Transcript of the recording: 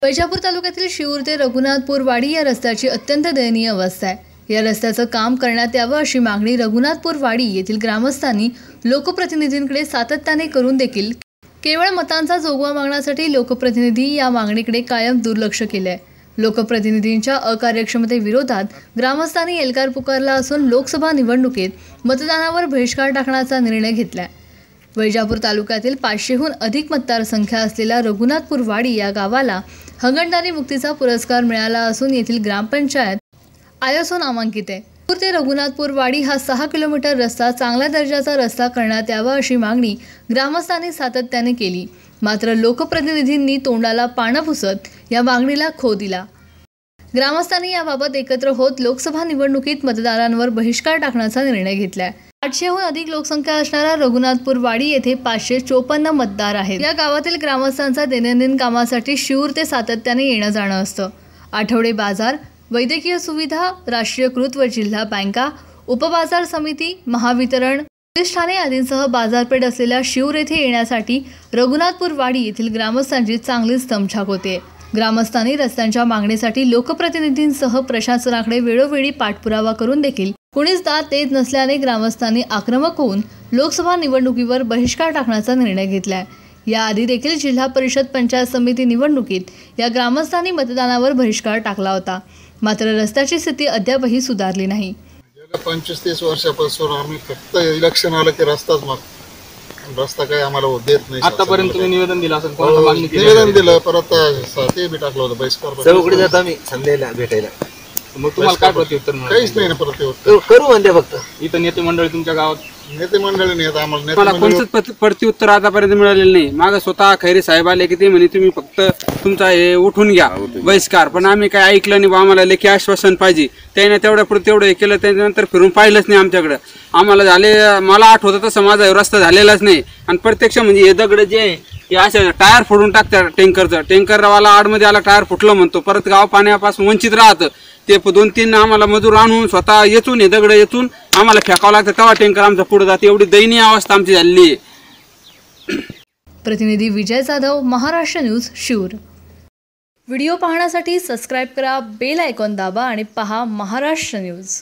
वैजापूर तालुक्यातील शिऊर ते रघुनाथपूर वाडी या रस्त्याची अत्यंत दयनीय अवस्था आहे। या रस्त्याचं काम करण्यात यावं अशी मागणी रघुनाथपूर वाडी येथील ग्रामस्थांनी लोकप्रतिनिधींकडे सातत्याने करून देखील केवळ मतांचा जोगवा मागण्यासाठी लोकप्रतिनिधी या मागणीकडे कायम दुर्लक्ष केले। लोकप्रतिनिधींच्या अकार्यक्षमतेविरोधात ग्रामस्थांनी एल्गार पुकारला असून लोकसभा निवडणुकीत मतदानावर बहिष्कार टाकण्याचा निर्णय घेतलाय। वैजापूर तालुक्यातील 500हून अधिक मतदारसंख्या असलेल्या रघुनाथपूर वाडी या गावाला हगणदारी मुक्तीचा पुरस्कार मिळाला असून येथील ग्रामपंचायत आयएसओ नामांकित आहे। शिऊर ते रघुनाथपूर वाडी हा 6 किलोमीटर रस्ता चांगल्या दर्जाचा रस्ता करण्यात यावा अशी मागणी ग्रामस्थांनी सातत्याने केली, मात्र लोकप्रतिनिधींनी तोंडाला पानं पुसत या मागणीला खो दिला। ग्रामस्थांनी याबाबत एकत्र होत लोकसभा निवडणुकीत मतदारांवर बहिष्कार टाकण्याचा निर्णय घेतलाय। 800हून अधिक लोकसंख्या असणाऱ्या रघुनाथपूर वाडी येथे 554 मतदार आहेत। या गावातील ग्रामस्थांचा दैनंदिन कामासाठी शिऊर ते सातत्याने येणं जाणं असतं। आठवडे बाजार, वैद्यकीय सुविधा, राष्ट्रीयकृत व जिल्हा बँका, उपबाजार समिती, महावितरण, पोलीस ठाणे आदींसह बाजारपेठ असलेल्या शिऊर येथे येण्यासाठी रघुनाथपूर वाडी येथील ग्रामस्थांची चांगलीच दमछाक होते। ग्रामस्थांनी रस्त्यांच्या मागणीसाठी लोकप्रतिनिधींसह प्रशासनाकडे वेळोवेळी पाठपुरावा करून देखील कुणीच दाद देत नसल्याने ग्रामस्थांनी आक्रमक होऊन लोकसभा निवडणुकीवर बहिष्कार टाकण्याचा निर्णय घेतलाय। याआधी देखील जिल्हा परिषद पंचायत समिती निवडणुकीत या ग्रामस्थांनी मतदानावर बहिष्कार टाकला होता, मात्र रस्त्याची स्थिती अद्यापही सुधारली नाही। गेल्या 25-30 वर्षापासून आम्ही फक्त इलेक्शन आलं की रस्ताच मागतो, रस्ता काही आम्हाला देत नाही। आतापर्यंत तुम्ही निवेदन दिलं असेल, कोणाला मागणी केली? निवेदन दिलं, परत ते बी टाकलं होतं बहिष्कार। चौकडे जात आम्ही संध्याला भेटायला, मग तुम्हाला काय प्रत्युत्तर मिळालं? काहीच नाही ना प्रत्युत्तर। करू म्हणते फक्त इथं नेते मंडळी तुमच्या गावात नेते मंडळी नाही, आम्हाला मला कोणतंच प्रत्युत्तर आतापर्यंत मिळालेलं नाही। मागे स्वतः खैरे साहेब आले की ते म्हणे तुम्ही फक्त तुमचा हे उठून घ्या बहिष्कार, पण आम्ही काय ऐकलं नाही। आम्हाला लेखी आश्वासन पाहिजे, त्याने तेवढं हे केलं, त्याच्यानंतर फिरून पाहिलंच नाही आमच्याकडे। आम्हाला झाले, मला आठवतं तसं माझा रस्ता झालेलाच नाही। आणि प्रत्यक्ष म्हणजे हे दगड जे आहे ते असे टायर फोडून टाकतात टँकरचं, टँकरवाला आडमध्ये आला टायर फुटलं म्हणतो, परत गाव पाण्यापासून वंचित राहतं। ते 2-3 आम्हाला मजूर आणून स्वतः येचून हे दगड येचून आम्हाला फेकावं लागतं, तेव्हा टँकर आमचा पुढे जाते। एवढी दयनीय अवस्था आमची झालेली आहे। प्रतिनिधी विजय जाधव, महाराष्ट्र न्यूज, शिऊर। व्हिडिओ पाहण्यासाठी सबस्क्राइब करा, बेल आयकॉन दाबा आणि पहा महाराष्ट्र न्यूज।